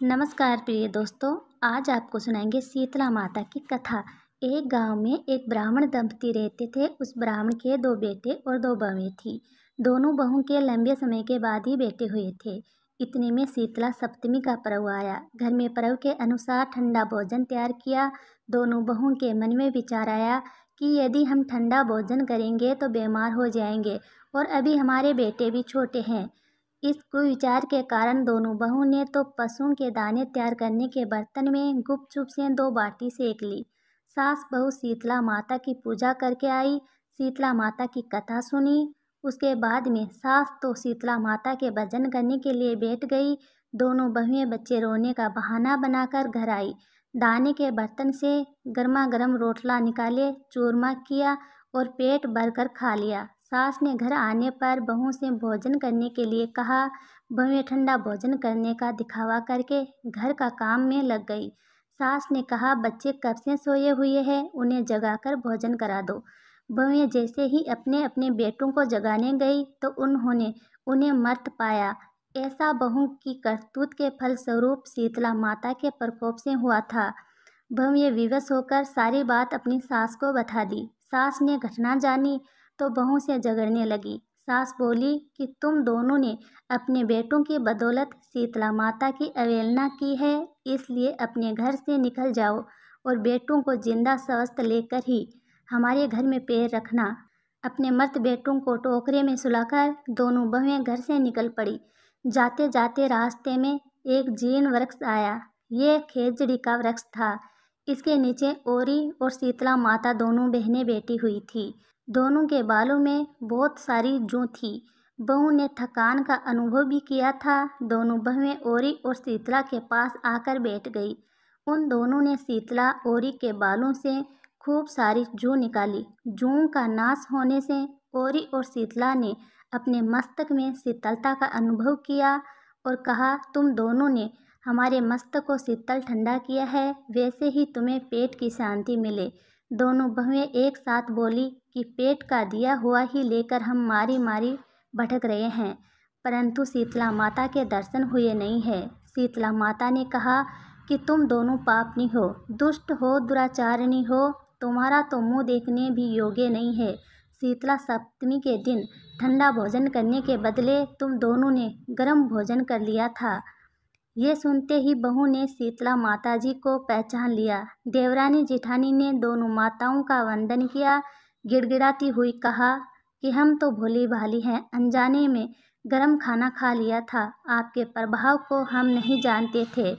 नमस्कार प्रिय दोस्तों, आज आपको सुनाएंगे शीतला माता की कथा। एक गांव में एक ब्राह्मण दंपति रहते थे। उस ब्राह्मण के 2 बेटे और 2 बहुएं थी। दोनों बहू के लंबे समय के बाद ही बेटे हुए थे। इतने में शीतला सप्तमी का पर्व आया। घर में पर्व के अनुसार ठंडा भोजन तैयार किया। दोनों बहुओं के मन में विचार आया कि यदि हम ठंडा भोजन करेंगे तो बीमार हो जाएंगे और अभी हमारे बेटे भी छोटे हैं। इस कुविचार के कारण दोनों बहू ने तो पशुओं के दाने तैयार करने के बर्तन में गुपचुप से 2 बाटी सेक ली। सास बहू शीतला माता की पूजा करके आई। शीतला माता की कथा सुनी। उसके बाद में सास तो शीतला माता के भजन करने के लिए बैठ गई। दोनों बहुएं बच्चे रोने का बहाना बनाकर घर आई। दाने के बर्तन से गर्मा गर्म रोटला निकाले, चूरमा किया और पेट भरकर खा लिया। सास ने घर आने पर बहू से भोजन करने के लिए कहा। बहुएं ठंडा भोजन करने का दिखावा करके घर का काम में लग गई। सास ने कहा, बच्चे कब से सोए हुए हैं, उन्हें जगाकर भोजन करा दो। बहुएं जैसे ही अपने अपने बेटों को जगाने गई तो उन्होंने उन्हें मर्त पाया। ऐसा बहू की करतूत के फलस्वरूप शीतला माता के प्रकोप से हुआ था। बहुएं विवश होकर सारी बात अपनी सास को बता दी। सास ने घटना जानी तो बहू से झगड़ने लगी। सास बोली कि तुम दोनों ने अपने बेटों की बदौलत शीतला माता की अवहेलना की है, इसलिए अपने घर से निकल जाओ और बेटों को जिंदा स्वस्थ लेकर ही हमारे घर में पैर रखना। अपने मर्द बेटों को टोकरे में सुलाकर दोनों बहुएं घर से निकल पड़ी। जाते जाते रास्ते में एक जीर्ण वृक्ष आया। ये खेजड़ी का वृक्ष था। इसके नीचे ओरी और शीतला माता दोनों बहनें बैठी हुई थी। दोनों के बालों में बहुत सारी जूं थी। बहू ने थकान का अनुभव भी किया था। दोनों बहुएं ओरी और शीतला के पास आकर बैठ गई। उन दोनों ने शीतला ओरी के बालों से खूब सारी जूं निकाली। जूं का नाश होने से ओरी और शीतला ने अपने मस्तक में शीतलता का अनुभव किया और कहा, तुम दोनों ने हमारे मस्तक को शीतल ठंडा किया है, वैसे ही तुम्हें पेट की शांति मिले। दोनों बहुएं एक साथ बोली कि पेट का दिया हुआ ही लेकर हम मारी मारी भटक रहे हैं, परंतु शीतला माता के दर्शन हुए नहीं है। शीतला माता ने कहा कि तुम दोनों पापनी हो, दुष्ट हो, दुराचारिणी हो, तुम्हारा तो मुँह देखने भी योग्य नहीं है। शीतला सप्तमी के दिन ठंडा भोजन करने के बदले तुम दोनों ने गर्म भोजन कर लिया था। ये सुनते ही बहू ने शीतला माताजी को पहचान लिया। देवरानी जेठानी ने दोनों माताओं का वंदन किया। गिड़गिड़ाती हुई कहा कि हम तो भोली भाली हैं, अनजाने में गर्म खाना खा लिया था। आपके प्रभाव को हम नहीं जानते थे।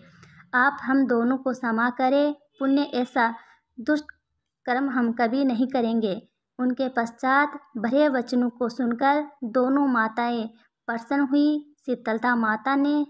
आप हम दोनों को क्षमा करें, पुण्य ऐसा दुष्ट कर्म हम कभी नहीं करेंगे। उनके पश्चात भरे वचनों को सुनकर दोनों माताएं प्रसन्न हुई। शीतलता माता ने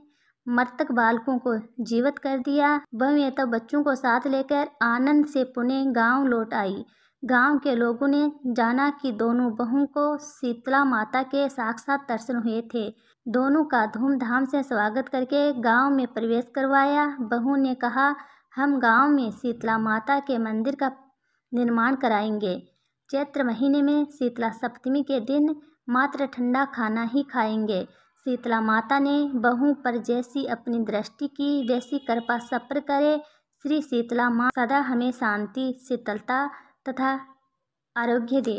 मृतक बालकों को जीवित कर दिया। बहुएं तो बच्चों को साथ लेकर आनंद से पुनः गांव लौट आई। गांव के लोगों ने जाना कि दोनों बहुओं को शीतला माता के साक्षात दर्शन हुए थे। दोनों का धूमधाम से स्वागत करके गांव में प्रवेश करवाया। बहू ने कहा, हम गांव में शीतला माता के मंदिर का निर्माण कराएंगे। चैत्र महीने में शीतला सप्तमी के दिन मात्र ठंडा खाना ही खाएंगे। शीतला माता ने बहू पर जैसी अपनी दृष्टि की वैसी कृपा सप्र करे। श्री शीतला माँ सदा हमें शांति, शीतलता तथा आरोग्य दे।